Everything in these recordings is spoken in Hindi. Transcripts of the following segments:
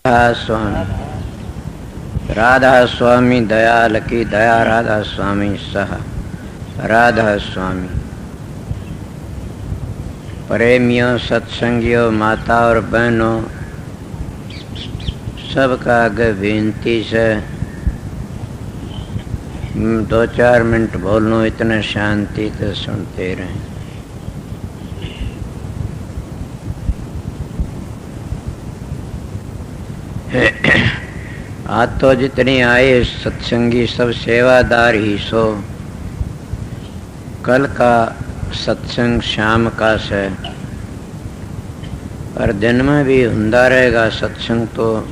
स्वामी राधा स्वामी दयाल की दया राधा स्वामी सह राधा स्वामी प्रेमियों सत्संगियों माता और बहनों सबका आगे विनती से 2-4 मिनट बोलूं, इतने शांति से सुनते रहें। आज तो जितनी आए सत्संगी सब सेवादार ही सो। कल का सत्संग शाम का से, पर दिन में भी हुंदा रहेगा सत्संग। तो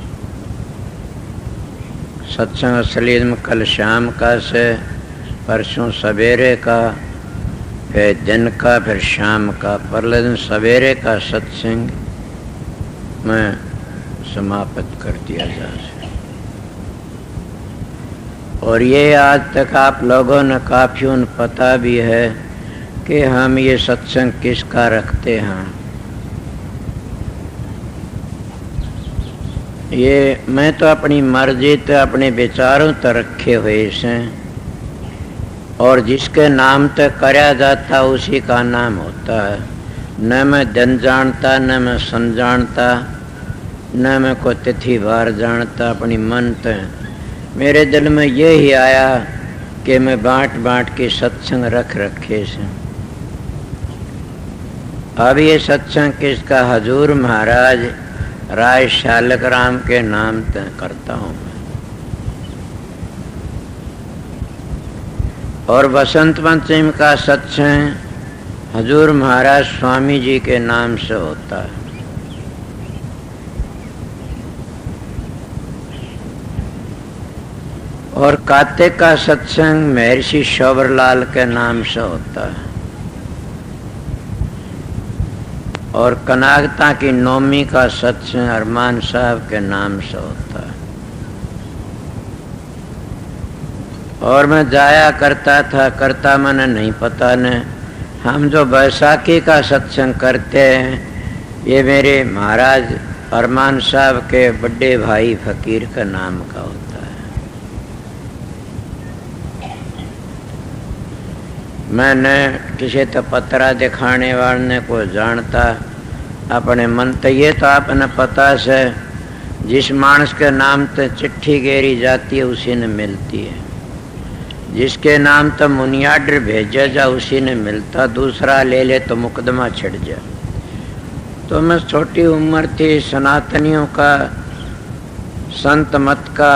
सत्संग असली में कल शाम का से, परसों सवेरे का, फिर दिन का, फिर शाम का। परले दिन सवेरे का सत्संग में समाप्त कर दिया जा सके। और ये आज तक आप लोगों ने काफी उन पता भी है कि हम ये सत्संग किसका रखते हैं। ये मैं तो अपनी मर्जी तो अपने विचारों तक रखे हुए से, और जिसके नाम तक कराया जाता उसी का नाम होता है। न मैं दिन जानता, न मैं सन जानता, न मैं को तिथि वार जानता। अपनी मन तो मेरे दिल में ये ही आया कि मैं बांट बांट के सत्संग रख रखे से। अब ये सत्संग किसका? हजूर महाराज राय शालक राम के नाम तक करता हूँ मैं। और बसंत पंचमी का सत्संग हजूर महाराज स्वामी जी के नाम से होता है। और कार्तिक का सत्संग महर्षि शौवरलाल के नाम से होता है। और कनागता की नौमी का सत्संग अरमान साहब के नाम से होता है। और मैं जाया करता था, करता मैंने नहीं पता न। हम जो बैसाखी का सत्संग करते हैं ये मेरे महाराज अरमान साहब के बड़े भाई फकीर का नाम का होता है। मैंने किसी तो पतरा दिखाने वाले को जानता अपने मन तो। ये तो आपने पता से जिस मानस के नाम तो चिट्ठी गेरी जाती है उसी ने मिलती है। जिसके नाम तो मुनियाडर भेजा जा उसी ने मिलता। दूसरा ले ले तो मुकदमा छिड़ जा। तो मैं छोटी उम्र थी, सनातनियों का संत मत का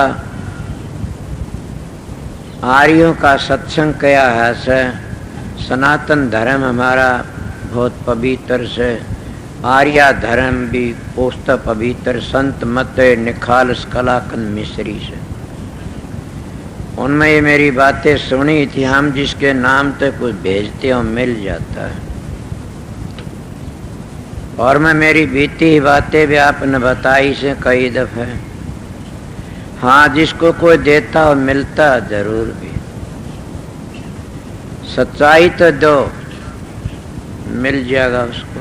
आर्यों का सत्संग किया है से। सनातन धर्म हमारा बहुत पवित्र से, आर्या धर्म भी पोस्त पवित्र। संत मत निखालस कलाकंद मिश्री से, उनमें ये मेरी बातें सुनी थी। हम जिसके नाम से कुछ भेजते हो मिल जाता है। और मैं मेरी बीती बातें भी आपने बताई से कई दफे। हाँ, जिसको कोई देता हो मिलता जरूर भी। सच्चाई तो दो, मिल जाएगा उसको।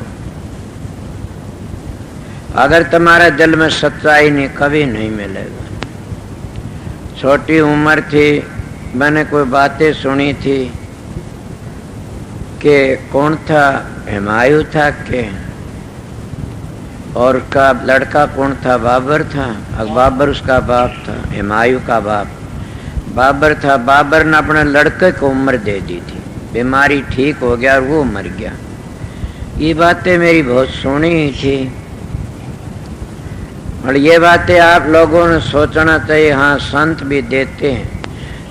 अगर तुम्हारे दिल में सच्चाई नहीं, कभी नहीं मिलेगा। छोटी उम्र थी, मैंने कोई बातें सुनी थी कि कौन था, हुमायूं था के, और उसका लड़का कौन था, बाबर था। बाबर उसका बाप था, हुमायूं का बाप बाबर था। बाबर ने अपने लड़के को उम्र दे दी थी, बीमारी ठीक हो गया और वो मर गया। ये बातें मेरी बहुत सुनी थी। और ये बातें आप लोगों ने सोचना चाहिए। हाँ, संत भी देते हैं।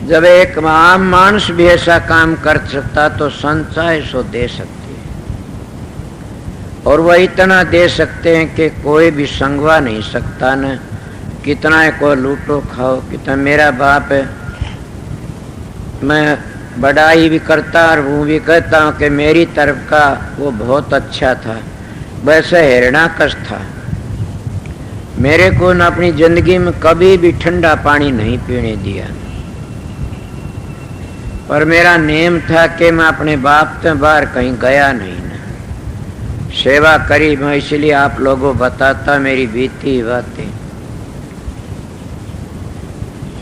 जब एक आम मानुष भी ऐसा काम कर सकता तो संत चाहे सो दे सकते हैं। और वह इतना दे सकते हैं कि कोई भी संगवा नहीं सकता न। कितना है को लूटो खाओ। कितना मेरा बाप है, मैं बड़ाई भी करता और वो भी कहता हूँ कि मेरी तरफ का वो बहुत अच्छा था। वैसे हिरणाकश था। मेरे को न अपनी जिंदगी में कभी भी ठंडा पानी नहीं पीने दिया। पर मेरा नेम था कि मैं अपने बाप से बाहर कहीं गया नहीं न। सेवा करी मैं, इसलिए आप लोगों बताता मेरी बीती बातें।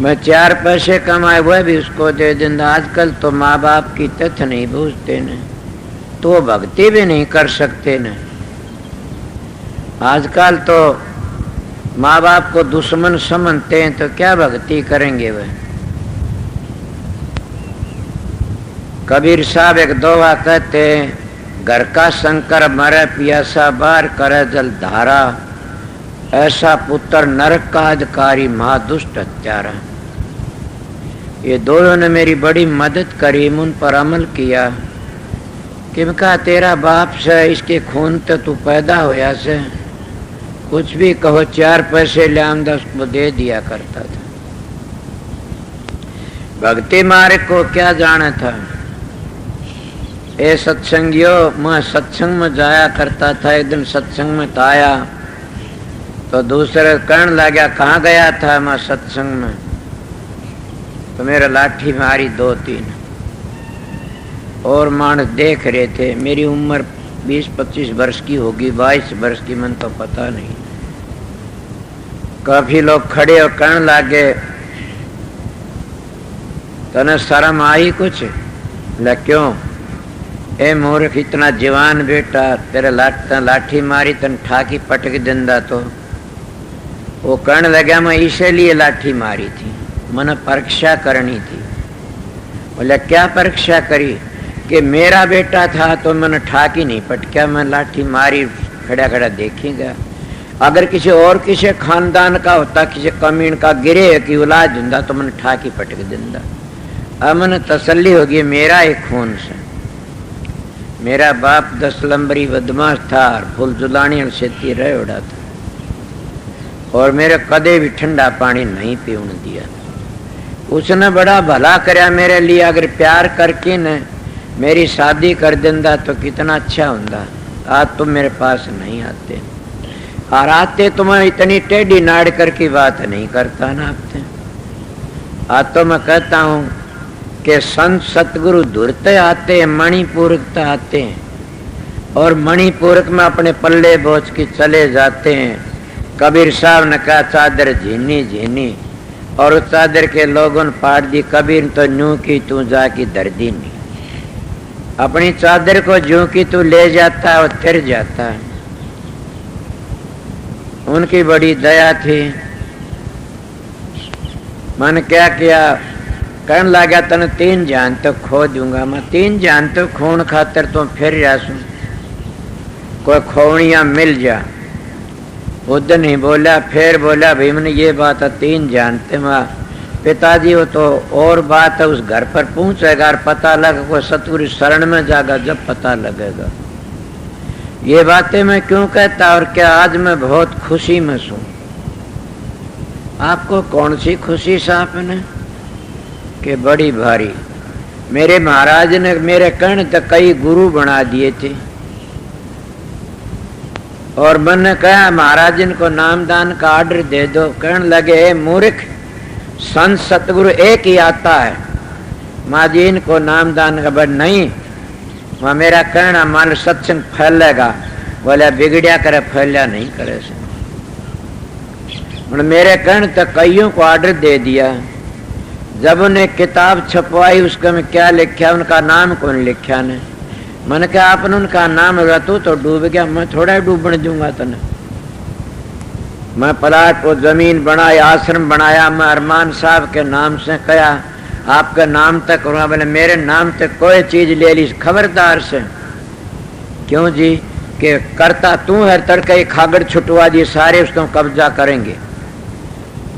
मैं 4 पैसे कमाए हुए भी उसको दे देंगे। आजकल तो माँ बाप की तथ्य नहीं बूझते न, तो भक्ति भी नहीं कर सकते न। आजकल तो माँ बाप को दुश्मन समझते हैं तो क्या भक्ति करेंगे वह। कबीर साहब एक दोहा कहते हैं, घर का शंकर मरे पियासा बार करे जल धारा, ऐसा पुत्र नरक का अधिकारी महादुष्ट हत्यारा। ये दोनों ने मेरी बड़ी मदद करी, उन पर अमल किया कि मैं कहा तेरा बाप से इसके खून तो तू पैदा होया से, कुछ भी कहो 4 पैसे ले आमदा उसको दे दिया करता था। भक्ति मार्ग को क्या जाना था। ए सत्संगियों, मैं सत्संग में जाया करता था। एक दिन सत्संग में तो आया तो दूसरे कहने लगा कहाँ गया था मैं सत्संग में, तो मेरा लाठी मारी 2-3 और मानस देख रहे थे। मेरी उम्र 20-25 वर्ष की होगी, 22 वर्ष की, मन तो पता नहीं। काफी लोग खड़े और कहने लगे तने शर्म आई कुछ? ला क्यों? ए मूर्ख, इतना जवान बेटा, तेरे लाठी मारी तन ठाकी पटक देंदा तो। वो कहने लगा मैं इसीलिए लाठी मारी थी, मैंने परीक्षा करनी थी। बोले क्या परीक्षा करी? कि मेरा बेटा था तो मैंने ठाकी नहीं पटका, मैं लाठी मारी खड़ा खड़ा देखीगा। अगर किसी और किसी खानदान का होता, किसी कमीन का गिरे की औलाद होता तो मैंने ठाकी पटक देंदा। अब मैंने तसल्ली होगी मेरा एक खून से। मेरा बाप 10 लंबरी बदमाश था, फुल जुलानी और खेती रह उड़ा था, और मेरे कदे भी ठंडा पानी नहीं पीने दिया। उसने बड़ा भला करया मेरे लिए। अगर प्यार करके न मेरी शादी कर देंदा तो कितना अच्छा होता। आज तुम मेरे पास नहीं आते, और आते तो मैं इतनी टेढ़ी नाड़ कर की बात नहीं करता ना आपसे। आज तो मैं कहता हूँ कि संत सतगुरु धुरते आते हैं, मणिपूरक आते हैं, और मणिपूरक में अपने पल्ले बोझ के चले जाते हैं। कबीर साहब ने कहा चादर झीनी झीनी, और उस चादर के लोगों ने पाट दी। कबीर तो न्यू की तू जाकी दर्दी नहीं, अपनी चादर को जो की तू ले जाता है वो तिर जाता है। उनकी बड़ी दया थी। मैंने क्या किया, कहने लगा तने 3 जान तो खो दूंगा। मैं 3 जान तो खून खातर तो फिर जासू, कोई खोवनिया मिल जा। उधर नहीं बोला, फिर बोला भाई मैंने ये बात है 3 जानते माँ पिताजी, वो तो और बात है, उस घर पर पहुंचेगा और पता लगा, कोई सतगुरु शरण में जाएगा जब पता लगेगा। ये बातें मैं क्यों कहता और क्या आज मैं बहुत खुशी में हूं। आपको कौन सी खुशी साहब ने कि बड़ी भारी। मेरे महाराज ने मेरे कहने तक कई गुरु बना दिए थे, और मैंने कहा महाराज इनको नामदान का आर्डर दे दो। कहने लगे मूर्ख, संत सतगुरु एक ही आता है, माँ जी इनको नामदान का बड़ नहीं। वहाँ मेरा कहना मान सत्संग फैलेगा, बोले बिगड़िया करे फैलिया नहीं करे से। मेरे कहने तक कईयों को आर्डर दे दिया। जब उन्हें किताब छपवाई उसका में क्या लिखा, उनका नाम कौन लिखा ने। मैंने कहा आपने उनका नाम होगा तो डूब गया, मैं थोड़ा डूबने दूंगा तने। मैं प्लाट को जमीन बनाई, आश्रम बनाया। मैं अरमान साहब के नाम से कहा आपका नाम तक, बोले मेरे नाम तक कोई चीज ले ली खबरदार से। क्यों जी? कि करता तू है, तड़के खागड़ छुटवा दिए सारे, उसको कब्जा करेंगे।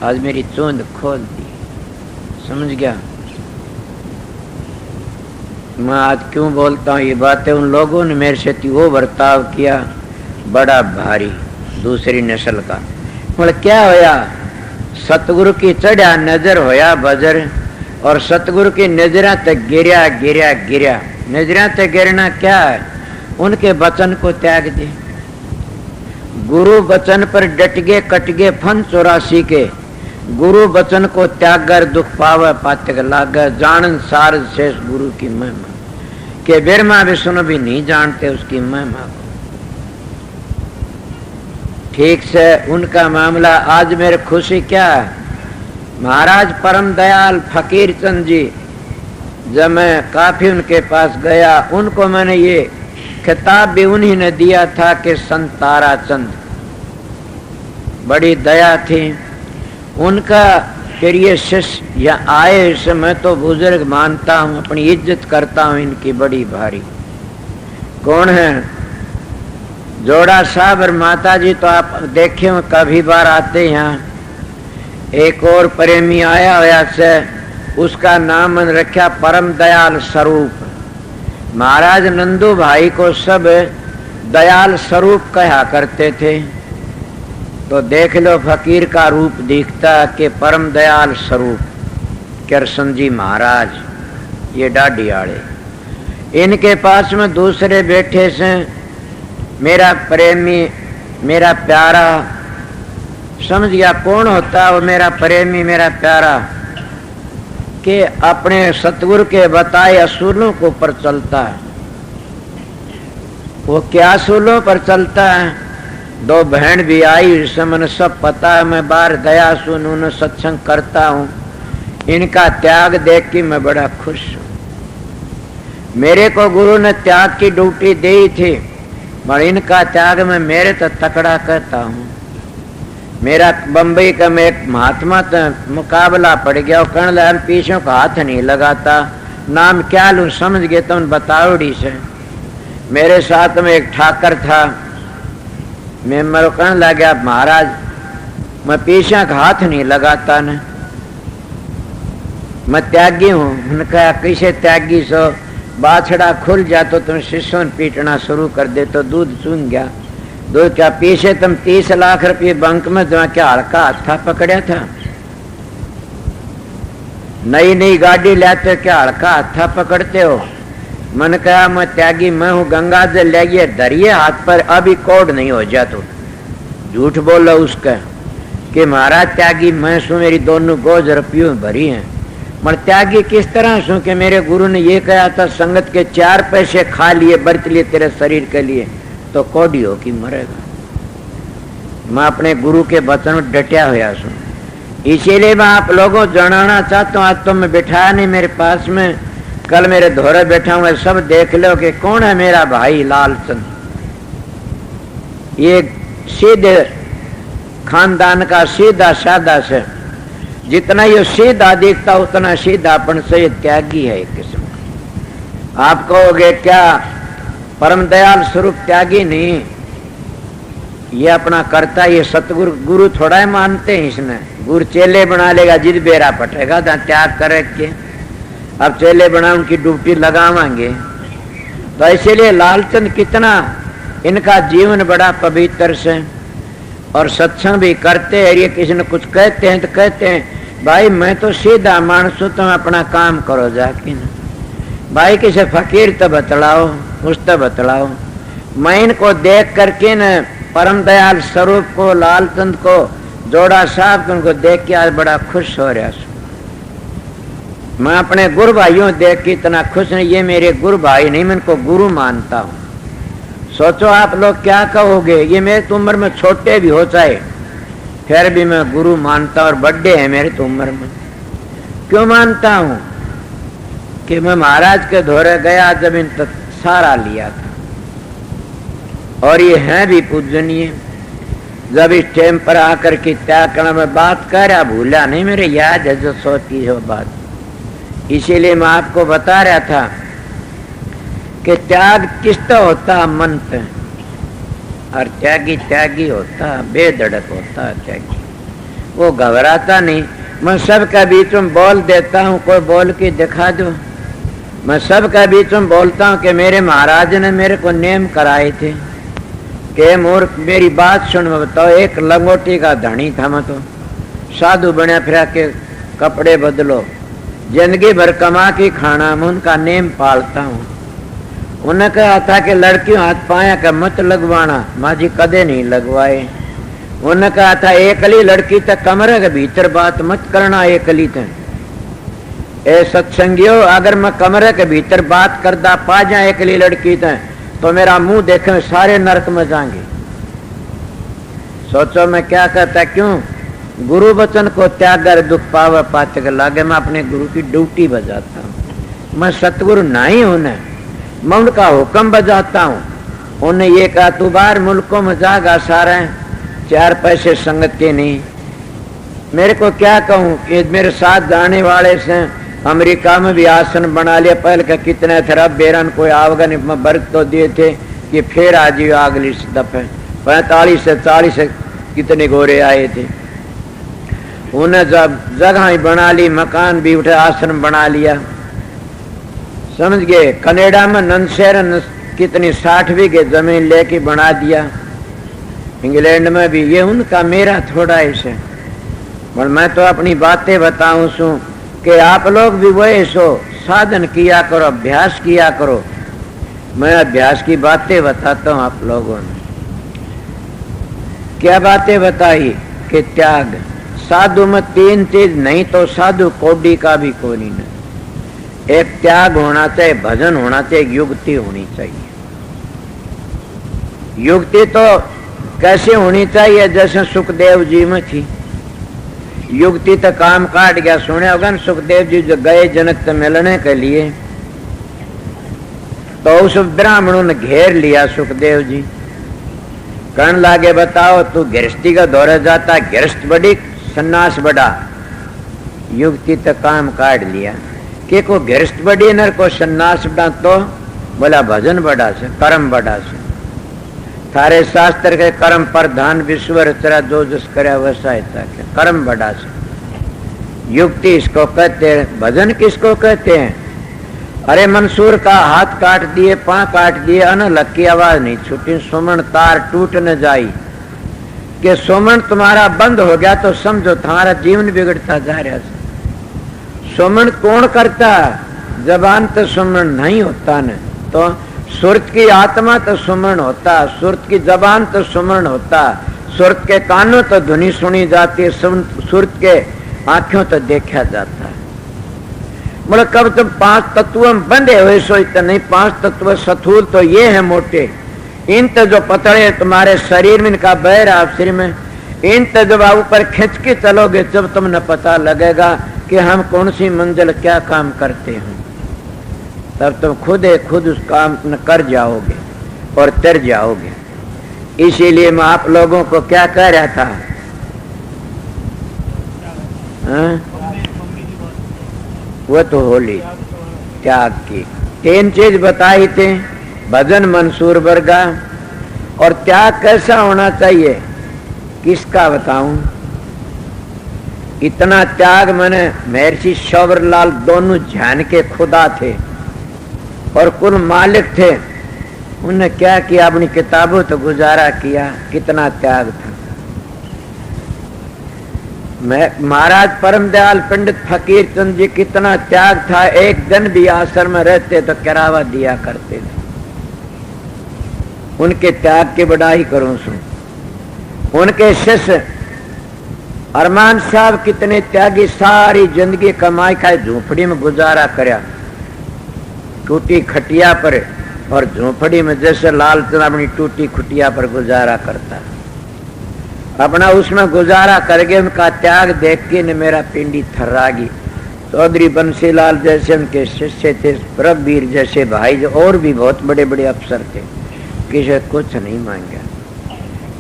आज मेरी चूंद खोल दी, समझ गया मैं आज क्यों बोलता हूँ ये बातें। उन लोगों ने मेरे से वो बर्ताव किया बड़ा भारी, दूसरी नस्ल का। बोले क्या होया? सतगुरु की चढ़ा नजर होया बजर, और सतगुरु की नजरा तक गिरा गिरा गिरा। नजरा तक गिरना क्या है? उनके वचन को त्याग दे। गुरु वचन पर डट गए, कट गए फन 84 के। गुरु वचन को त्याग कर दुख पावे पातक लागे, जानन सार शेष गुरु की महिमा। के ब्रह्मा विष्णु भी नहीं जानते उसकी महिमा को ठीक से। उनका मामला आज मेरे खुशी क्या है, महाराज परम दयाल फकीर चंद जी, जब मैं काफी उनके पास गया, उनको मैंने ये खिताब भी उन्हीं ने दिया था कि संत तारा चंद, बड़ी दया थी उनका। फिर ये शिष्य यहाँ आए, इसे मैं तो बुजुर्ग मानता हूँ, अपनी इज्जत करता हूँ इनकी बड़ी भारी। कौन है? जोड़ा साहब और माता जी तो आप देखे हो, कभी बार आते यहाँ। एक और प्रेमी आया हुआ से, उसका नाम मैंने रखा परम दयाल स्वरूप। महाराज नंदू भाई को सब दयाल स्वरूप कहा करते थे। तो देख लो फकीर का रूप दिखता कि परम दयाल स्वरूप कृष्ण जी महाराज, ये डाडी आड़े। इनके पास में दूसरे बैठे से, मेरा प्रेमी, मेरा प्यारा, समझ गया कौन होता वो मेरा प्रेमी, मेरा प्यारा, कि अपने सतगुरु के बताए असूलों को पर चलता है। वो क्या असूलों पर चलता है? दो बहन भी आई, इससे मैंने सब पता है। मैं बाहर गया, सुन उन्हें सत्संग करता हूँ, इनका त्याग देख के मैं बड़ा खुश हूँ। मेरे को गुरु ने त्याग की ड्यूटी दी थी, पर इनका त्याग मैं मेरे तो तकड़ा कहता हूँ। मेरा बम्बई का में एक महात्मा तो मुकाबला पड़ गया, वो कहने लगा पीछों का हाथ नहीं लगाता, नाम क्या लूँ समझ गए तो उन बताओड़ी से। मेरे साथ में एक ठाकर था, मैं मेरे कहने लगा महाराज मैं पीछे का हाथ नहीं लगाता न, मैं त्यागी हूँ। उन्होंने कहा कैसे त्यागी सो? बाछड़ा खुल जा तो तुम शिष्यों पीटना शुरू कर दे तो दूध चून गया। दूध क्या पीछे तुम 30 लाख रुपये बैंक में जमा क्या हल्का हाथा पकड़ा था? नई नई गाड़ी लाते क्या हल्का हाथा पकड़ते हो? मन कहा मैं त्यागी मैं हूँ, गंगा जल ले धरिए हाथ पर, अभी कोड नहीं हो जा। तो झूठ बोलो उसका कि महाराज त्यागी मैं सू, मेरी दोनों गोज रुपयों भरी हैं। मगर त्यागी किस तरह सू कि मेरे गुरु ने ये कहा था, संगत के 4 पैसे खा लिए बरत लिए तेरे शरीर के लिए तो कोडी हो कि मरेगा। मैं अपने गुरु के वचन में डटा हुआ सू, इसीलिए मैं आप लोगों जनाना चाहता हूँ। आज तो मैं बिठाया नहीं मेरे पास में, कल मेरे धोरे बैठा हुआ, सब देख लो कि कौन है मेरा भाई लालचंद। ये सीधे खानदान का सीधा सादा से, जितना ये सीधा दिखता उतना सीधापन से ये त्यागी है एक किस्म का। आप कहोगे क्या परम दयाल स्वरूप त्यागी नहीं, ये अपना करता, ये सतगुरु गुरु थोड़ा ही मानते हैं इसने। गुरु चेले बना लेगा, जिद बेरा पटेगा त्याग करे के, अब चेले बना उनकी ड्यूटी लगावांगे। तो इसीलिए लालचंद कितना इनका जीवन बड़ा पवित्र से, और सत्संग भी करते हैं। ये किसी ने कुछ कहते हैं तो कहते हैं भाई मैं तो सीधा मानस हूं, तुम अपना काम करो जाके ना। भाई किसी फकीर तो बतलाओ, उस तो बतलाओ। मैं इनको देख करके न परम दयाल स्वरूप को, लालचंद को, जोड़ा साहब को, उनको देख के आज बड़ा खुश हो रहा हूं। मैं अपने गुरु भाइयों देख के इतना खुश नहीं, ये मेरे गुरु भाई नहीं, मैं इनको गुरु मानता हूँ। सोचो आप लोग क्या कहोगे, ये मेरे उम्र में छोटे भी हो चाहे, फिर भी मैं गुरु मानता, और बड़े हैं मेरे तो उम्र में। क्यों मानता हूँ कि मैं महाराज के धोरे गया जब इन तक सारा लिया था, और ये हैं भी पूजनीय। जब इस टाइम पर आकर के त्याग करना मैं बात कर रहा, भूला नहीं, मेरे याद है जो सोची हो बात। इसीलिए मैं आपको बता रहा था कि त्याग किस तो होता मन पे, और त्यागी त्यागी होता, बेधड़क होता त्यागी। वो घबराता नहीं। मैं सबका बीच में बोल देता हूँ, कोई बोल के दिखा दो। मैं सबका बीच में बोलता हूँ कि मेरे महाराज ने मेरे को नेम कराए थे कि मूर्ख मेरी बात सुन, बताओ एक लंगोटी का धनी था, मैं तो साधु बना फिरा के कपड़े बदलो, जिंदगी भर कमा के खाना, मैं उनका नेम पालता हूँ। उन्हें कहा था कि लड़कियों हाथ पाया का मत लगवाना, माँ जी कदे नहीं लगवाए। उन्हें कहा था एकली लड़की तक कमरे के भीतर बात मत करना, एकली तक। ए सत्संगियों, अगर मैं कमरे के भीतर बात करदा पा जाए एकली लड़की तक, तो मेरा मुंह देखे सारे नरक में जाएंगे। सोचो मैं क्या कहता, क्यों गुरु वचन को त्याग कर दुख पावे पाते के लागे। मैं अपने गुरु की ड्यूटी बजाता हूँ। मैं सतगुरु नहीं हूं न, मैं उनका हुक्म बजाता हूँ। उन्हें ये कहा तू बाहर मुल्कों में जागा सारा, 4 पैसे संगत के नहीं। मेरे को क्या कहूँ कि मेरे साथ जाने वाले से अमेरिका में भी आसन बना लिया। पहले का कितने थे, अब बेरन कोई अफगान में बर्फ तो दिए थे कि फिर आज अगली दफे 45 से 40 से कितने गोरे आए थे। उन्हें जब जगह ही बना ली, मकान भी उठे, आश्रम बना लिया, समझ गए। कनाडा में नंदशहर कितनी 60 बीघे जमीन लेके बना दिया। इंग्लैंड में भी ये उनका मेरा थोड़ा ऐसे। पर मैं तो अपनी बातें बताऊं सू कि आप लोग भी वही सो साधन किया करो, अभ्यास किया करो। मैं अभ्यास की बातें बताता हूं। आप लोगों ने क्या बातें बताई कि त्याग। साधु में 3 चीज नहीं तो साधु कोडी का भी कोई नहीं। एक त्याग होना चाहिए, भजन होना चाहिए, युक्ति होनी चाहिए। युक्ति तो कैसे होनी चाहिए, जैसे सुखदेव जी में थी युक्ति। तो काम काट गया, सुने होगा न, सुखदेव जी जो गए जनक से मिलने के लिए, तो उस ब्राह्मणों ने घेर लिया सुखदेव जी। कहने लागे बताओ तू गृहस्थी का दौरे जाता, गृहस्थ बड़ी सन्यास बड़ा। युक्ति तो काम काट लिया कि को गृहस्थ बड़ी न को सन्यास बड़ा, तो बोला भजन बड़ा से, कर्म बड़ा से। थारे शास्त्र के कर्म प्रधान विश्व रचरा, जो जस करे वैसा कर्म बड़ा से। युक्ति इसको कहते हैं। भजन किसको कहते हैं? अरे मंसूर का हाथ काट दिए, पांव काट दिए, अनलक की आवाज नहीं छूटी, सुमन तार टूट न जाई। कि सुमन तुम्हारा बंद हो गया तो समझो तुम्हारा जीवन बिगड़ता जा रहा है। सुमन कौन करता? जबान तो सुमन नहीं होता न, तो सुरत की आत्मा तो सुमरण होता, सुरत की जबान तो सुमरण होता, सुरत के कानों तो ध्वनि सुनी जाती है, सुरत के आंखों तो देखा जाता है। बोले कब तुम 5 तत्वों में बंधे हुए सो इतना नहीं। 5 तत्व स्थूल तो ये है मोटे, इन तो जो पतड़े तुम्हारे शरीर में, इनका बैर आप शरीर में, इन तो जब आप ऊपर खींच के चलोगे जब तुमने पता लगेगा कि हम कौन सी मंजिल क्या काम करते हैं, तब तुम खुद उस काम न कर जाओगे और तर जाओगे। इसीलिए मैं आप लोगों को क्या कह रहा था, वो तो होली त्याग की 3 चीज बताई थी। भजन मंसूर वर्गा, और त्याग कैसा होना चाहिए किसका बताऊं। इतना त्याग मैंने महर्षि शौवरलाल दोनों ध्यान के खुदा थे और कुल मालिक थे। उन्होंने क्या किया, अपनी किताबों तो गुजारा किया। कितना त्याग था। महाराज परम दयाल पंडित फकीर चंद जी कितना त्याग था। एक दिन भी आश्रम में रहते तो करावा दिया करते थे। उनके त्याग की बड़ाई करूं सुन। उनके शिष्य अरमान साहब कितने त्यागी, सारी जिंदगी कमाई खाए झोपड़ी में गुजारा करया, टूटी खटिया पर, और झोपड़ी में जैसे लालचंद अपनी टूटी खुटिया पर गुजारा करता, अपना उसमें गुजारा करके उनका त्याग देख के न मेरा पिंडी थर्रागी। चौधरी बंसीलाल जैसे उनके शिष्य थे, प्रभवीर जैसे भाई, जो और भी बहुत बड़े बड़े अफसर थे, किसी कुछ नहीं मांगा।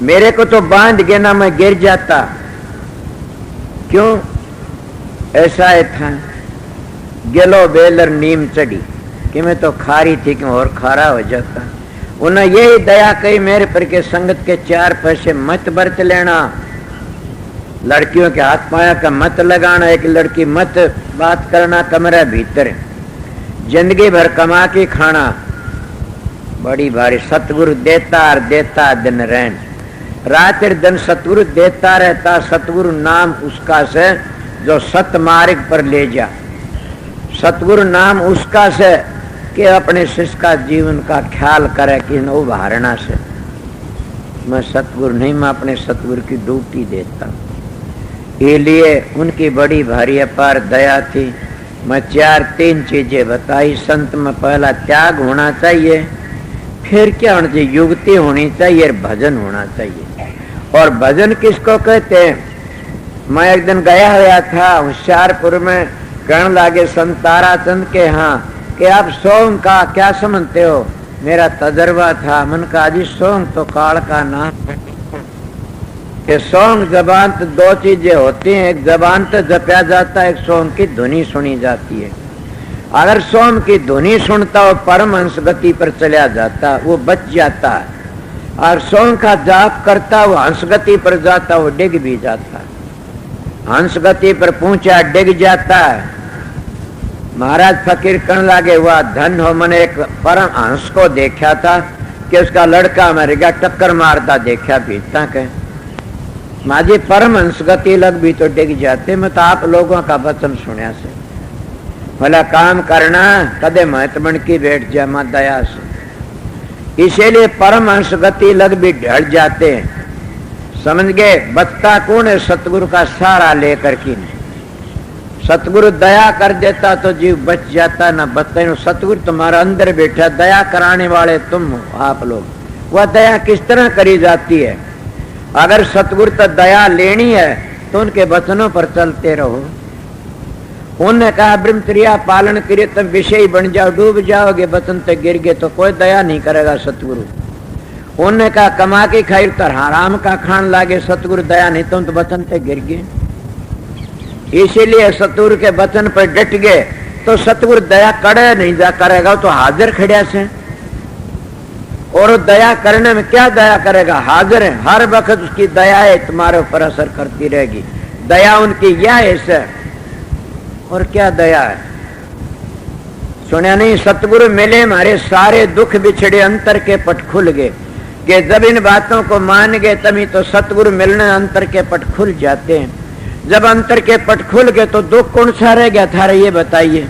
मेरे को तो बांध के ना मैं गिर जाता। क्यों ऐसा है था, गेलो बेलर नीम चढ़ी कि मैं तो खारी थी कि और खारा हो जाता। उन्हें यही दया कही मेरे पर के संगत के 4 पैसे मत बरत लेना, लड़कियों के हाथ पाया का मत लगाना, एक लड़की मत बात करना कमरे भीतर, जिंदगी भर कमा के खाना। बड़ी भारी सतगुरु देता और देता दिन रहन, रात दिन सतगुरु देता रहता। सतगुरु नाम उसका से जो सत मार्ग पर ले जा। सतगुरु नाम उसका से कि अपने शिष्य का जीवन का ख्याल करे कि न उभारना से। मैं सतगुरु नहीं, मैं अपने सतगुरु की ड्यूटी देता। इसलिए उनकी बड़ी भारी अपार दया थी। मैं 3 चीजें बताई। संत में पहला त्याग होना चाहिए, फिर क्या होना चाहिए, युक्ति होनी चाहिए, भजन होना चाहिए। और भजन किसको कहते हैं? मैं एक दिन गया था होशियारपुर में, कहने लागे संत ताराचंद के यहाँ कि आप सोंग का क्या समझते हो? मेरा तजर्बा था। मन का जी सोंग तो काल का नाम है कि सोंग जबान तो दो चीजें होती हैं, एक जबान तो जपया जाता है, एक सोंग की ध्वनि सुनी जाती है। अगर सोम की ध्वनि सुनता हो परमहंस गति पर चला जाता, वो बच जाता है, और सोम का जाप करता वो हंस गति पर जाता, वो डिग भी जाता है। हंस गति पर पहुंचा डिग जाता है। महाराज फकीर कहने लागे हुआ धन हो, मैंने एक परम हंस को देखा था कि उसका लड़का मर गया, टक्कर मारता देखा पीटता के माजी परम हंस गति लग भी तो डिग जाते। मैं तो आप लोगों का वचन सुनिया से भला काम करना कदे महत बन की बैठ जा मां दया से, इसीलिए परमहंस गति लग भी ढल जाते हैं। समझ गए? बचता कौन है? सतगुरु का सहारा लेकर की नहीं। सतगुरु दया कर देता तो जीव बच जाता, ना बचता। सतगुरु तुम्हारा अंदर बैठा, दया कराने वाले तुम हो आप लोग। वह दया किस तरह करी जाती है? अगर सतगुरु तो दया लेनी है तो उनके वचनों पर चलते रहो। उन्होंने कहा ब्रह्मचर्या पालन करे तब विषय बन जाओ, डूब जाओगे, वचन तक गिर गए तो कोई दया नहीं करेगा सतगुरु। उन्होंने कहा कमा के खाई तो हराम का खान लागे, सतगुरु दया नहीं तो वचन तक गिर गए। इसीलिए सतगुरु के वचन पर डट गए तो सतगुरु दया करे नहीं जा करेगा तो हाजिर खड़िया से। और दया करने में क्या दया करेगा? हाजिर है, हर वक्त उसकी दया है तुम्हारे ऊपर असर करती रहेगी। दया उनकी यह है और क्या दया है? सुना नहीं? सतगुरु मिले हमारे सारे दुख बिछड़े, अंतर के पट खुल गए। कि जब इन बातों को मान गए तभी तो सतगुरु मिलने अंतर के पट खुल जाते हैं। जब अंतर के पट खुल गए तो दुख कौन सा रह गया था? ये बताइए।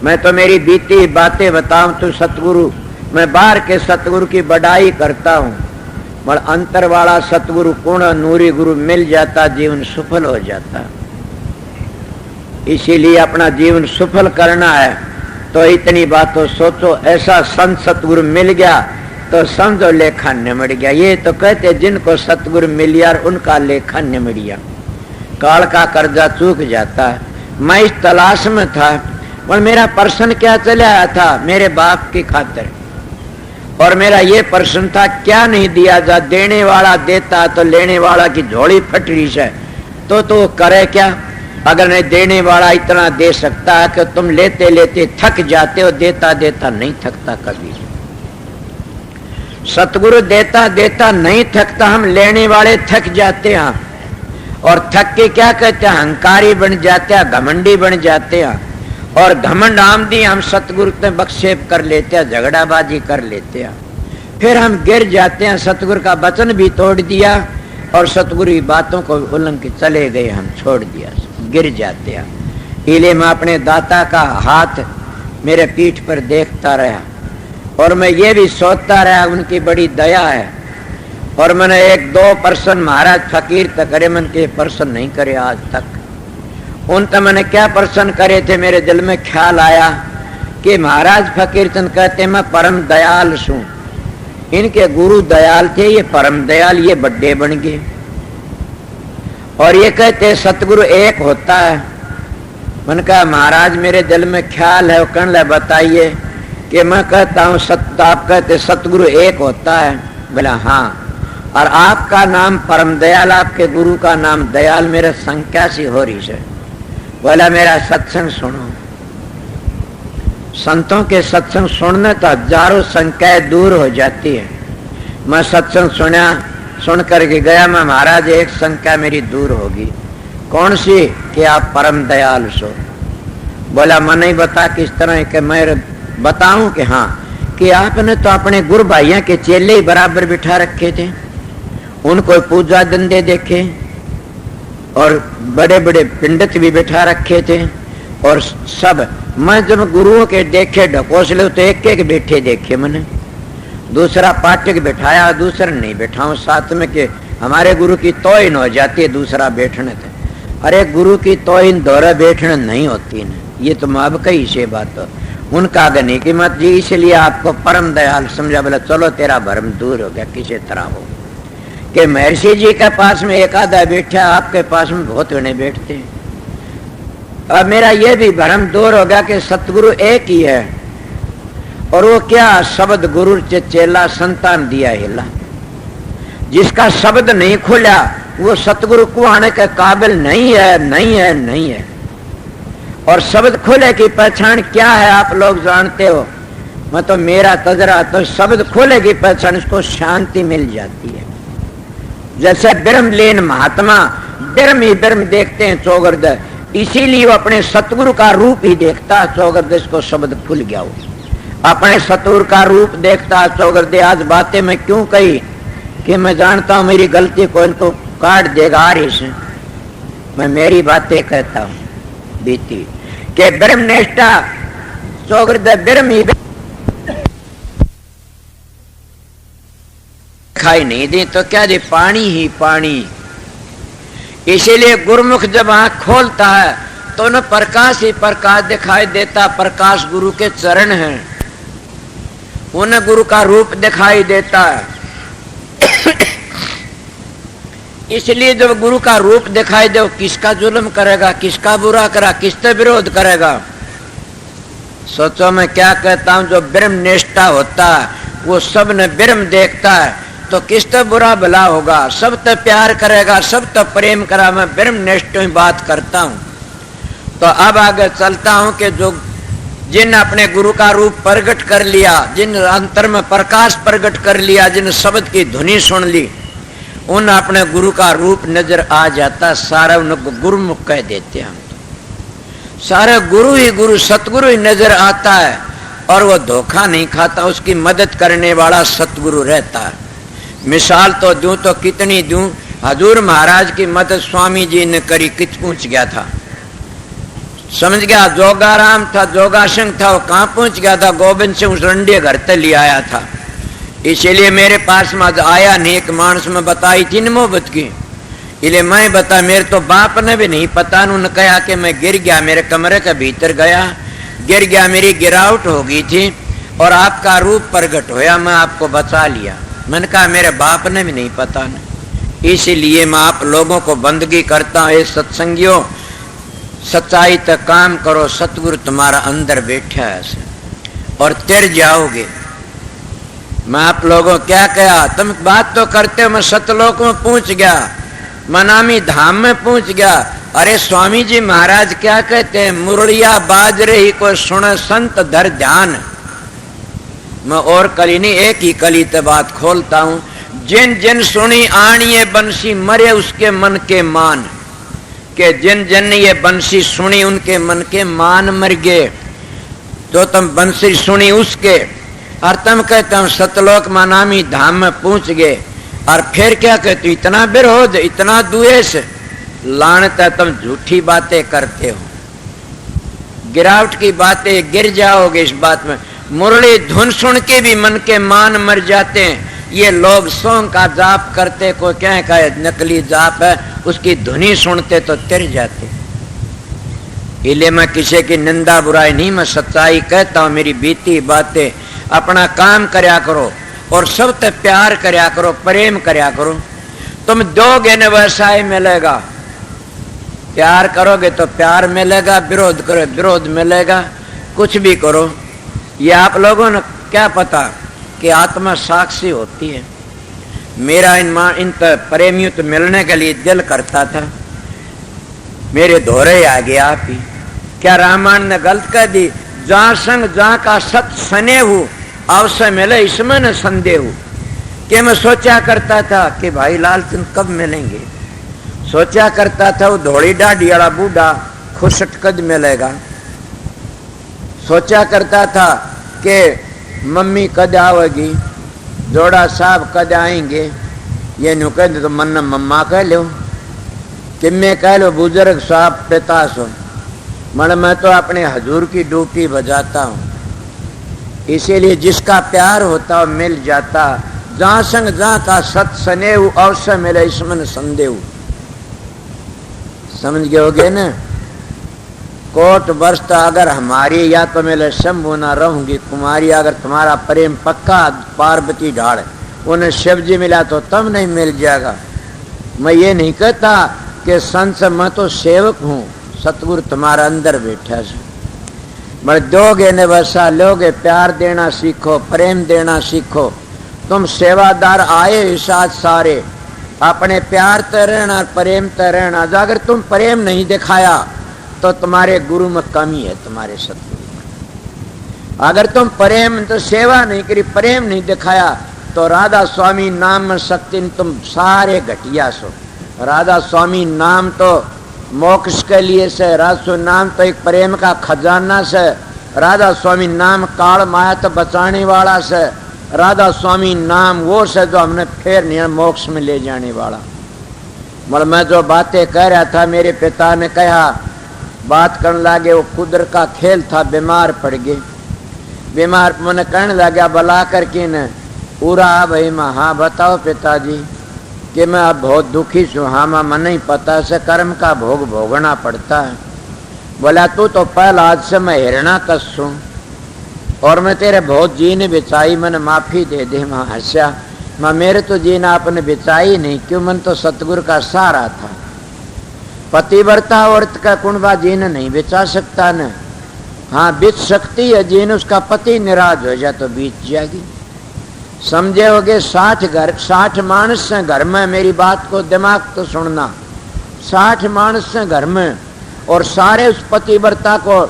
मैं तो मेरी बीती बातें बताऊं तो सतगुरु, मैं बाहर के सतगुरु की बड़ाई करता हूँ, पर अंतर वाला सतगुरु पूर्ण नूरी गुरु मिल जाता, जीवन सफल हो जाता। इसीलिए अपना जीवन सफल करना है तो इतनी बातों सोचो। ऐसा संत सतगुरु मिल गया तो समझो लेखा निमड़ गया। ये तो कहते जिनको सतगुरु मिल गया उनका लेखा निमड़ गया, काल का कर्जा चूक जाता है। मैं इस तलाश में था, पर मेरा प्रश्न क्या चला आया था? मेरे बाप की खातिर। और मेरा ये प्रश्न था क्या नहीं दिया जा? देने वाला देता तो लेने वाला की झोली फट रही है तो करे क्या? अगर नहीं देने वाला इतना दे सकता है कि तुम लेते लेते थक जाते हो, देता देता नहीं थकता कभी। सतगुरु देता देता नहीं थकता, हम लेने वाले थक जाते हैं। और थक के क्या कहते हैं? अहंकारी बन जाते हैं, घमंडी बन जाते हैं। और घमंड आमदी हम सतगुरु से बख्शेप कर लेते हैं, झगड़ाबाजी कर लेते हैं। फिर हम गिर जाते हैं, सतगुरु का वचन भी तोड़ दिया और सतगुरु की बातों को उल्लंघन चले गए, हम छोड़ दिया, गिर जाते हैं। इले मैं अपने दाता का हाथ मेरे पीठ पर देखता रहा और मैं ये भी सोचता रहा उनकी बड़ी दया है। और मैंने एक दो पर्सन महाराज फकीर तक करे, मन के पर्सन नहीं करे आज तक। उन तक मैंने क्या पर्सन करे थे? मेरे दिल में ख्याल आया कि महाराज फकीर चंद कहते मैं परम दयाल हूं, इनके गुरु दयाल थे, ये परम दयाल, ये बड्डे बन गए। और ये कहते सतगुरु एक होता है। मैंने कहा महाराज मेरे दिल में ख्याल है, कहने बताइए कि मैं कहता हूँ आप कहते सतगुरु एक होता है। बोला हाँ, और आपका नाम परम दयाल, आपके गुरु का नाम दयाल, मेरे संख्या सी हो रही है। बोला मेरा सत्संग सुनो। संतों के सत्संग सुनने तो हजारों संख्याएं दूर हो जाती है। मैं सत्संग सुन करके गया, मैं महाराज एक संख्या मेरी दूर होगी। कौन सी? कि आप परम दयाल सो। बोला मैं नहीं बता किस तरह के मैं बताऊं कि हाँ, कि आपने तो अपने गुरु भाइयों के चेले ही बराबर बिठा रखे थे, उनको पूजा धंधे देखे और बड़े बड़े पंडित भी बिठा रखे थे। और सब मैं जब गुरुओं के देखे ढकोसले तो एक एक बैठे देखे मैंने। दूसरा पाठक बैठाया, दूसरा नहीं बैठाऊं साथ में, कि हमारे गुरु की तोहिन हो जाती है दूसरा बैठने थे। अरे गुरु की तोहिन दोहरा बैठने नहीं होती न, ये तो अब कही से बात हो। उनका गनी की मत जी, इसलिए आपको परम दयाल समझा। बोला चलो तेरा भरम दूर हो गया किसी तरह हो। कि महर्षि जी के पास में एक आधा बैठा, आपके पास में बहुत जने बैठते हैं। अब मेरा यह भी भ्रम दूर हो गया कि सतगुरु एक ही है, और वो क्या शब्द गुरु चेला संतान दिया हिला। जिसका शब्द नहीं खुला वो सतगुरु को आने के काबिल नहीं है, नहीं है, नहीं है। और शब्द खुले की पहचान क्या है आप लोग जानते हो। मैं तो मेरा तजरा तो शब्द खोले की पहचान इसको शांति मिल जाती है। जैसे ब्रह्मलीन महात्मा ब्रह्म ही ब्रह्म देखते हैं चौगर्द, इसीलिए वो अपने सतगुरु का रूप ही देखता है चौगर्द। इसको शब्द खुल गया, वो अपने सतगुरु का रूप देखता है चौगर्द। आज बातें मैं क्यों कही कि मैं जानता हूं मेरी गलती को इनको काट देगा आरी से, मैं मेरी बातें कहता हूं बीती के ब्रह्मनिष्ठा चौगर्द ब्रह्म ही दिखाई नहीं दी तो क्या दे, पानी ही पानी। इसीलिए गुरुमुख जब आंख खोलता है तो न प्रकाश ही प्रकाश दिखाई देता। प्रकाश गुरु के चरण हैं, उन्हें गुरु का रूप दिखाई देता है। इसलिए जब गुरु का रूप दिखाई दे, किसका जुल्म करेगा, किसका बुरा करा, किससे विरोध करेगा। सोचो मैं क्या कहता हूं, जो ब्रह्मनिष्ठा होता है वो सब ने ब्रह्म देखता है तो किससे बुरा भला होगा, सब तो प्यार करेगा, सब तो प्रेम करा। मैं ब्रह्मनिष्ठ ही बात करता हूं। तो अब आगे चलता हूं कि जो जिन अपने गुरु का रूप प्रकट कर लिया, जिन अंतर में प्रकाश प्रकट कर लिया, जिन शब्द की ध्वनि सुन ली, उन अपने गुरु का रूप नजर आ जाता। सारा उनको गुरुमुख कह देते हम तो। सारे गुरु ही गुरु सतगुरु ही नजर आता है, और वो धोखा नहीं खाता, उसकी मदद करने वाला सतगुरु रहता है। मिसाल तो दूं तो कितनी दूं। हजूर महाराज की मदद स्वामी जी ने करी, कित पहुंच गया था, समझ गया। जोगाराम था, जोगासंग था, वो कहां पहुंच गया था, गोविंद सिंह उस रंडे घर तक ले आया था। इसीलिए मेरे पास में आया नहीं, एक मानस में बताई थी न मोहब्बत की, इसलिए मैं बता, मेरे तो बाप ने भी नहीं पता। उन्होंने कहा कि मैं गिर गया, मेरे कमरे के भीतर गया, गिर गया, मेरी गिरावट हो गई थी और आपका रूप प्रकट होया, मैं आपको बचा लिया। मैंने कहा मेरे बाप ने भी नहीं पता न। इसीलिए मैं आप लोगों को बंदगी करता हूं, ये सत्संगियों सच्चाई तक काम करो, सतगुरु तुम्हारा अंदर बैठा है और तिर जाओगे। मैं आप लोगों क्या कहा, तुम बात तो करते हो, मैं सतलोक में पहुंच गया, मनामी धाम में पहुंच गया। अरे स्वामी जी महाराज क्या कहते हैं, मुरलिया बाज रही कोई सुने संत धर ध्यान। मैं और कली नहीं, एक ही कली ते बात खोलता हूं। जिन जिन सुनी आणिए बंसी मरे उसके मन के मान, के जिन जिन ने ये बंसी सुनी उनके मन के मान मर गए। तो तुम बंसी सुनी उसके, और तुम कहते हो सतलोक मनामी धाम में पहुंच गए, और फिर क्या कहते हो इतना विरोध, इतना द्वेष, लानत है, तुम झूठी बातें करते हो, गिरावट की बातें, गिर जाओगे इस बात में। मुरली धुन सुन के भी मन के मान मर जाते हैं। ये लोग सौंग का जाप करते, कोई क्या कहे नकली जाप है, उसकी धुनी सुनते तो तिर जाते। इसलिए मैं किसी की निंदा बुराई नहीं, मैं सच्चाई कहता हूं। मेरी बीती बातें, अपना काम करया करो और सब तक प्यार करया करो, प्रेम करया करो। तुम दोगे न वैसा ही मिलेगा। प्यार करोगे तो प्यार मिलेगा, विरोध करो विरोध मिलेगा। कुछ भी करो, ये आप लोगों ने क्या पता कि आत्मा साक्षी होती है। मेरा इन प्रेमियों तो मिलने के लिए दिल करता था, मेरे धोरे आ गया आप ही। क्या रामायण ने गलत कह दी, जहां संग जहां का सत सने हूं अवसर मिले इसमें न संदेह। कि मैं सोचा करता था कि भाई लालचंद कब मिलेंगे, सोचा करता था वो धोड़ी डाढ़ी वाला बूढ़ा खुशट कद मिलेगा, सोचा करता था कि मम्मी कद आवेगी, जोड़ा साहब कद आएंगे। ये नु कह तो मन मम्मा कह लो, कि मैं कह लो बुजुर्ग साहब पिता सो, मन मैं तो अपने हजूर की ड्यूटी बजाता हूँ। इसीलिए जिसका प्यार होता है मिल जाता, जहां संग जहां का सत सने अवसर मिले इसमें संदेह। समझ गए होगे ना। कोट वर्षता अगर हमारी या तो मिले शंभु ना रहूंगी कुमारी, अगर तुम्हारा प्रेम पक्का पार्वती ढाल उन्हें शिव जी मिला तो तब नहीं मिल जाएगा। मैं ये नहीं कहता कि संत से मैं तो सेवक हूँ, सतगुरु तुम्हारा अंदर बैठा है। मैं दोगे ने वैसा लोगे, प्यार देना सीखो, प्रेम देना सीखो। तुम सेवादार आए साथ सारे, अपने प्यार ते रहना, प्रेम ते रहना। अगर तुम प्रेम नहीं दिखाया तो तुम्हारे गुरु में कमी है, तुम्हारे सतगुरु में। अगर तुम प्रेम तो सेवा नहीं करी, प्रेम नहीं दिखाया तो राधा स्वामी नाम में शक्ति तुम सारे घटिया सो। राधा स्वामी नाम तो मोक्ष के लिए से, राधा नाम तो एक प्रेम का खजाना से। राधा स्वामी नाम काल माया तो बचाने वाला से। राधा स्वामी नाम वो से जो हमने फिर नहीं मोक्ष में ले जाने वाला। मतलब मैं जो बातें कह रहा था, मेरे पिता ने कहा, बात करने लगे, वो कुदरत का खेल था, बीमार पड़ गए। बीमार मैंने कहने लगा बुला करके न पूरा भाई माँ, हाँ बताओ पिताजी कि मैं अब बहुत दुखी छू। हाँ माँ, मन नहीं पता से कर्म का भोग भोगना पड़ता है। बोला तू तो पहला आज से मैं हिरणा कस हूँ और मैं तेरे बहुत जीने बिचाई, मैंने माफी दे दे। माँ हंसा, माँ मेरे तो जीना आपने बिचाई नहीं, क्यों, मन तो सतगुरु का सहारा था। पतिव्रता औरत का कुंडबा जीने नहीं बिचा सकता न। हाँ बीत सकती है, जीन उसका पति निराज हो जाए तो बीत जाएगी। समझे होगे 60 मानस से घर में, मेरी बात को दिमाग तो सुनना, 60 मानस से घर में और सारे उस पतिव्रता को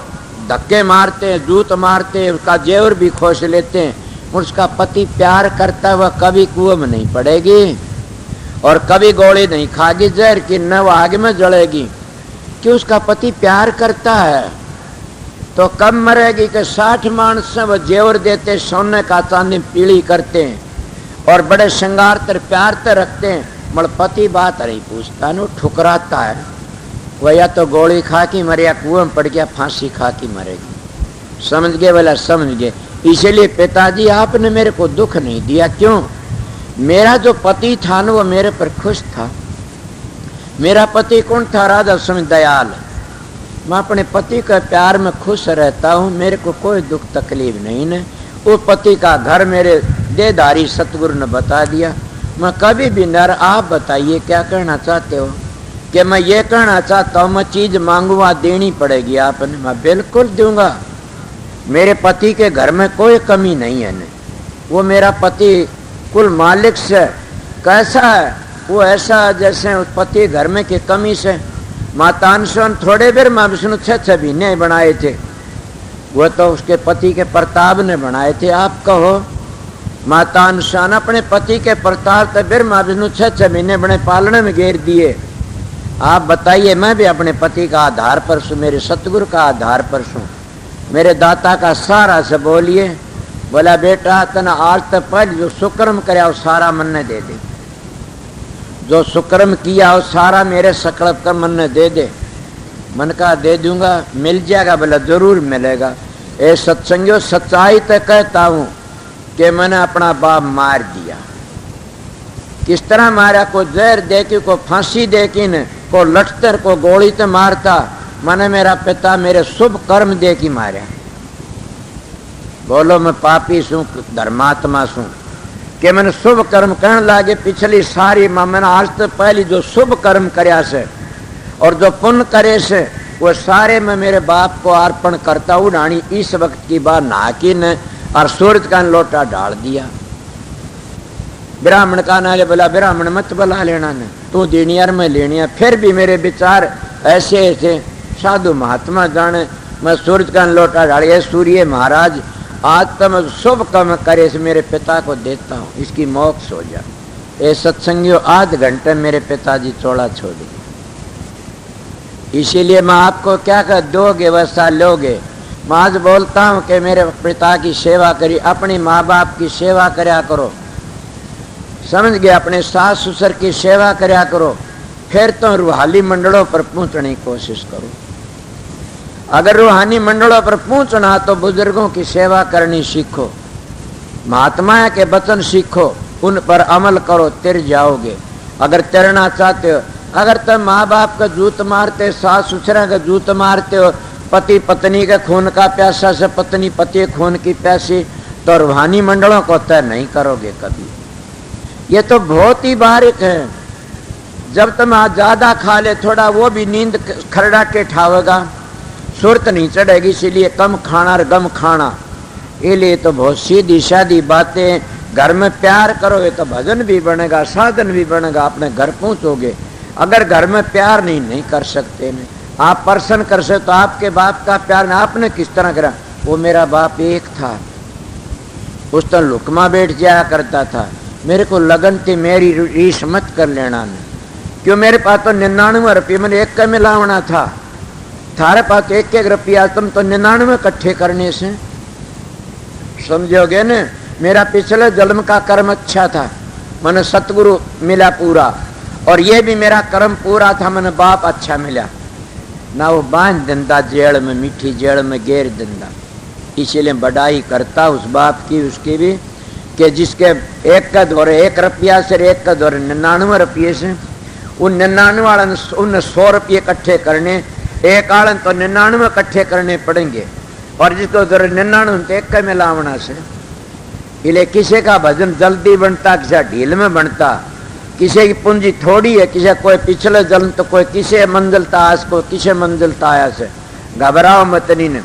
धक्के मारते हैं, जूत मारते हैं, उसका जेवर भी खोस लेते हैं। उसका पति प्यार करता है, वह कभी कुएं में नहीं पड़ेगी और कभी गोली नहीं खागी जहर की, न वह आग में जलेगी। क्यों, उसका पति प्यार करता है तो कब मरेगी। कि 60 मानस से वह जेवर देते, सोने का चांदी पीली करते हैं और बड़े श्रृंगार तर प्यार तर रखते हैं। मगर पति बात नहीं पूछता, वो ठुकराता है। वह या तो गोली खा के मरे या कुएं में पड़ गया, फांसी खा के मरेगी। समझ गए बोला? समझ गए। इसीलिए पिताजी आपने मेरे को दुख नहीं दिया। क्यों, मेरा जो पति था ना वो मेरे पर खुश था। मेरा पति कौन था? राधा स्वामी दयाल। मैं अपने पति के प्यार में खुश रहता हूँ, मेरे को कोई दुख तकलीफ नहीं न। वो पति का घर मेरे देदारी सतगुरु ने बता दिया। मैं कभी भी नर, आप बताइए क्या कहना चाहते हो? कि मैं ये कहना चाहता हूँ, मैं चीज मांगूंगा देनी पड़ेगी आपने। मैं बिल्कुल दूंगा। मेरे पति के घर में कोई कमी नहीं है न। वो मेरा पति कुल मालिक से कैसा है, वो ऐसा जैसे उस पति घर में की कमी से। माता अनशन थोड़े देर माँ विष्णु 6 महीने बनाए थे, वो तो उसके पति के प्रताप ने बनाए थे। आप कहो माता अनशन अपने पति के प्रताप से फिर माँ विष्णु 6 महीने बने पालने में घेर दिए। आप बताइए, मैं भी अपने पति का आधार पर सू, मेरे सतगुरु का आधार पर सू, मेरे दाता का सहारा से। बोलिए। बोला बेटा तना आज तक पहले जो सुकर्म करे वो सारा मन ने दे दे। जो सुकर्म किया वो सारा मेरे सकल का मन ने दे दे। मन का दे दूंगा, मिल जाएगा। बोला जरूर मिलेगा। ए सत्संगियों, सच्चाई तो कहता हूँ कि मैंने अपना बाप मार दिया। किस तरह मारा? को जहर दे के, को फांसी दे के न, को लटतर, को गोली तो मारता। मैंने मेरा पिता मेरे शुभ कर्म दे के मारा। बोलो मैं पापी सू धर्मात्मा सू कि मैंने शुभ कर्म कहने लागे। पिछली सारी मैंने आज तक पहली जो शुभ कर्म करया से और जो पुण्य करे से वो सारे मैं मेरे बाप को अर्पण करता हूँ। रानी इस वक्त की बात नहा की न और सूरज का लोटा डाल दिया। ब्राह्मण का नाले बोला ब्राह्मण मत बुला लेना न, तू दीनियर में लेनिया। फिर भी मेरे विचार ऐसे ऐसे साधु महात्मा जाने। मैं सूरज का लोटा डाल, ये सूर्य महाराज आज तो मैं शुभ कर्म करे से मेरे पिता को देता हूँ, इसकी मोक्ष हो जाए। ये सत्संगियों आध घंटे मेरे पिताजी चौड़ा छोड़ दिए। इसीलिए मैं आपको क्या कर दोगे वैसा लोगे। मैं आज बोलता हूँ कि मेरे पिता की सेवा करी, अपनी माँ बाप की सेवा करया करो। समझ गए? अपने सास ससुर की सेवा करया करो। फिर तो रूहानी मंडलों पर पहुंचने की कोशिश करो। अगर रूहानी मंडलों पर पहुंचना तो बुजुर्गों की सेवा करनी सीखो, महात्मा के वचन सीखो, उन पर अमल करो, तिर जाओगे। अगर तैरना चाहते हो, अगर तुम माँ बाप का जूत मारते, सास ससुर का जूत मारते हो, पति पत्नी के खून का प्यासा से पत्नी पति खून की प्यासी, तो रूहानी मंडलों को तय नहीं करोगे कभी। ये तो बहुत ही बारीक है। जब तुम आज ज्यादा खा ले थोड़ा, वो भी नींद खरड़ा के ठावेगा, सुरत नहीं चढ़ेगी। इसीलिए कम खाना और गम खाना, ये लिए तो बहुत सीधी सादी बातें। घर में प्यार करोगे तो भजन भी बनेगा, साधन भी बनेगा, अपने घर पहुंचोगे। अगर घर में प्यार नहीं कर सकते नहीं, आप प्रसन्न कर सकते तो आपके बाप का प्यार आपने किस तरह करा। वो मेरा बाप एक था, उस तरह लुकमा बैठ जाया करता था, मेरे को लगन थी, मेरी रीस मत कर लेना नहीं। क्यों, मेरे पास तो 99 रुपये मैंने एक का मिलावना था, थारे पास तो 1-1 रुपया, तुम तो 99 इकट्ठे करने से समझोगे न। मेरा पिछले जन्म का कर्म अच्छा था, मैंने सतगुरु मिला पूरा, और ये भी मेरा कर्म पूरा था, मैंने बाप अच्छा मिला ना। वो बांध दंदा जेल में, मीठी जेल में गेर दंदा। इसीलिए बढ़ाई करता उस बाप की, उसकी भी, कि जिसके एक का दौरे 1 रुपया से, एक का दौरे 99 रुपये से, उन 99 वाले उन 100 रुपये इकट्ठे करने, एक आलन तो 99 इकट्ठे करने पड़ेंगे, और जिसको दौरे 99 तो 1 का मिलावना से। इसलिए किसी का भजन जल्दी बनता, किसी ढील में बनता, किसी की पूंजी थोड़ी है, किसी कोई पिछले जन्म तो कोई किसी मंजिल था आज को, किसी मंजिल था आया से। घबराओ मत नहीं ने।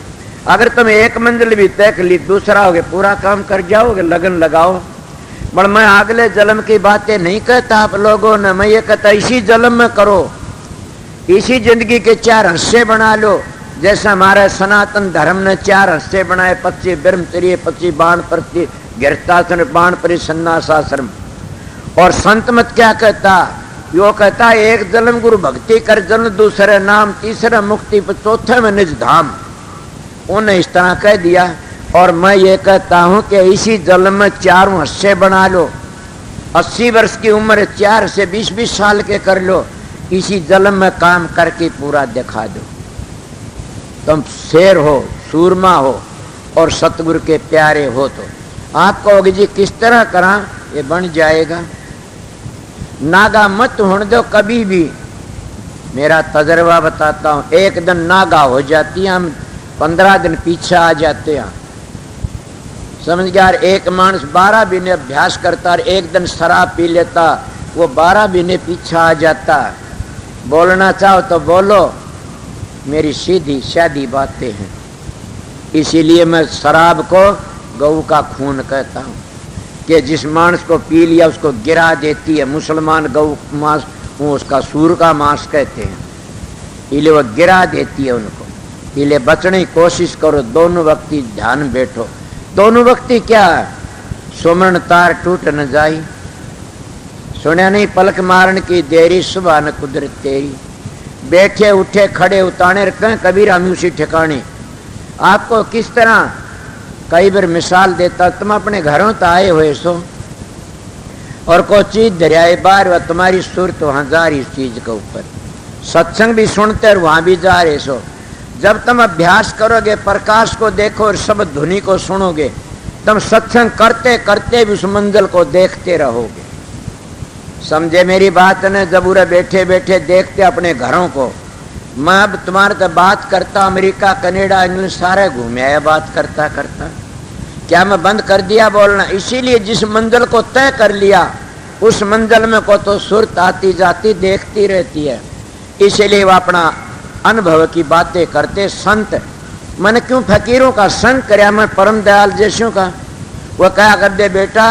अगर तुम एक मंजिल भी तय कर ली, दूसरा होगे, पूरा काम कर जाओगे, लगन लगाओ। पर मैं अगले जन्म की बातें नहीं कहता आप लोगों ने, मैं ये कहता इसी जन्म में करो, इसी जिंदगी के 4 हिस्से बना लो। जैसा हमारे सनातन धर्म ने 4 हिस्से बनाए, 25 ब्रह्मचर्य, 25 बाणप्रति गिरतासन, बाणपरि संन्यासाश्रम। और संत मत क्या कहता, यो कहता एक जन्म गुरु भक्ति कर जन्म, दूसरे नाम, तीसरा मुक्ति, चौथे में निज धाम। उन्हें इस तरह कह दिया। और मैं ये कहता हूं कि इसी जन्म में 4 हिस्से बना लो। 80 वर्ष की उम्र 4 से 20-20 साल के कर लो, इसी जन्म में काम करके पूरा दिखा दो। तुम शेर हो, सूरमा हो और सतगुरु के प्यारे हो तो आप कहोगे जी किस तरह करा, ये बन जाएगा। नागा मत होने दो कभी भी। मेरा तजर्बा बताता हूं, एक दिन नागा हो जाती है, हम 15 दिन पीछे आ जाते हैं। समझ गया। एक मानस 12 महीने अभ्यास करता और एक दिन शराब पी लेता, वो 12 महीने पीछे आ जाता। बोलना चाहो तो बोलो, मेरी सीधी सादी बातें हैं। इसीलिए मैं शराब को गऊ का खून कहता हूँ, कि जिस मांस को पी लिया उसको गिरा देती है। मुसलमान गऊ मांस, वो उसका सूर का मांस कहते हैं, इसलिए वो गिरा देती है उनको। इसलिए बचने की कोशिश करो, दोनों वक्ती ध्यान बैठो। दोनों वक्ती क्या है, सुमरण तार टूट न जाई, सुने नहीं पलक मारन की देरी, सुबह न कुदरत तेरी। बैठे उठे खड़े उताने रखें कबीर हम उसी ठिकाने। आपको किस तरह कई बार मिसाल देता, तुम अपने घरों तो आए हुए सो और कोई चीज दरियाए बार, वह तुम्हारी सुरत वहां जा रही, इस चीज के ऊपर सत्संग भी सुनते और वहां भी जा रहे सो। जब तुम अभ्यास करोगे, प्रकाश को देखो और सब ध्वनि को सुनोगे, तुम सत्संग करते करते भी उस मंजिल को देखते रहोगे। समझे मेरी बात ने। जबूरे बैठे बैठे देखते अपने घरों को। मैं अब तुम्हारे से बात करता, अमेरिका, कनाडा, इंग्लैंड सारे घूमे आया बात करता करता। क्या मैं बंद कर दिया बोलना? इसीलिए जिस मंजिल को तय कर लिया, उस मंजिल में को तो सुरत आती जाती देखती रहती है। इसीलिए वो अपना अनुभव की बातें करते। संत मैंने क्यों फकीरों का संग कराया, मैं परम दयाल जैसों का। वो क्या कर दे बेटा,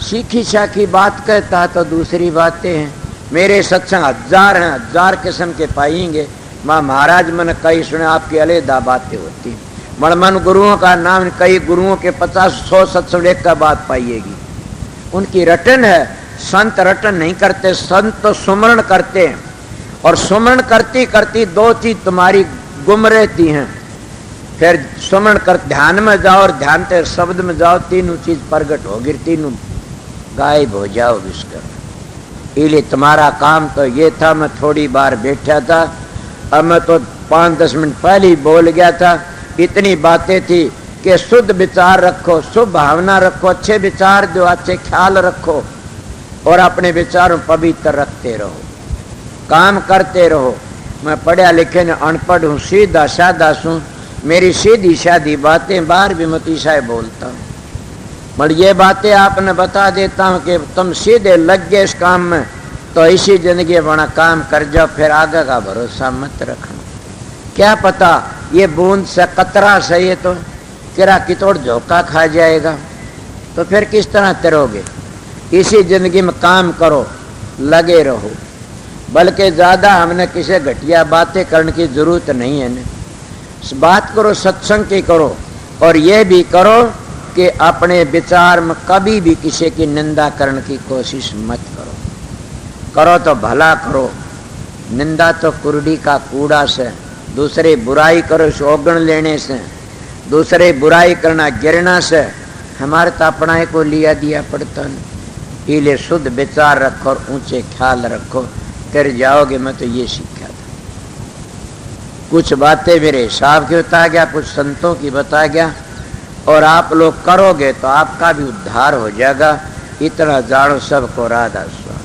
सीखी साखी बात कहता तो दूसरी बातें हैं। मेरे सत्संग 1000 हैं, 1000 किस्म के पाएंगे। माँ महाराज मैंने कई सुने, आपकी अलहदा बातें होती। मन गुरुओं का नाम, कई गुरुओं के 50-100 सत्संग एक का बात पाइएगी। उनकी रटन है। संत रटन नहीं करते, संत तो सुमरण करते हैं। और सुमरण करती करती 2 चीज तुम्हारी गुम रहती हैं। फिर सुमरण कर ध्यान में जाओ और ध्यान ते शब्द में जाओ, तीनों चीज प्रकट होगी, तीनों गायब हो जाओ इसका। इसलिए तुम्हारा काम तो ये था। मैं थोड़ी बार बैठा था, अब मैं तो 5-10 मिनट पहले ही बोल गया था। इतनी बातें थी कि शुद्ध विचार रखो, शुभ भावना रखो, अच्छे विचार दो, अच्छे ख्याल रखो और अपने विचारों पवित्र रखते रहो, काम करते रहो। मैं पढ़ा लिखे न अनपढ़ हूँ, सीधा सादा हूँ। मेरी सीधी सादी बातें बाहर भी मतीसा बोलता हूँ। पर ये बातें आपने बता देता हूं कि तुम सीधे लग गए इस काम में तो इसी जिंदगी बड़ा काम कर जाओ, फिर आगे का भरोसा मत रखना। क्या पता ये बूंद से कतरा से ये तो किरा कितोड़ झोंका खा जाएगा, तो फिर किस तरह तैरोगे। इसी जिंदगी में काम करो, लगे रहो, बल्कि ज्यादा हमने किसी घटिया बातें करने की जरूरत नहीं है ना। बात करो सत्संग की करो, और ये भी करो कि अपने विचार में कभी भी किसी की निंदा करने की कोशिश मत करो। करो तो भला करो, निंदा तो कुर्डी का कूड़ा से, दूसरे बुराई करो शोगण लेने से, दूसरे बुराई करना गिरना से, हमारे तो अपना को लिया दिया पड़ता नहीं। इले शुद्ध विचार रखो और ऊंचे ख्याल रखो, फिर जाओगे। मैं तो ये सीखा था। कुछ बातें मेरे हिसाब की बता गया, कुछ संतों की बता गया, और आप लोग करोगे तो आपका भी उद्धार हो जाएगा। इतना जानो सबको राधा स्वामी।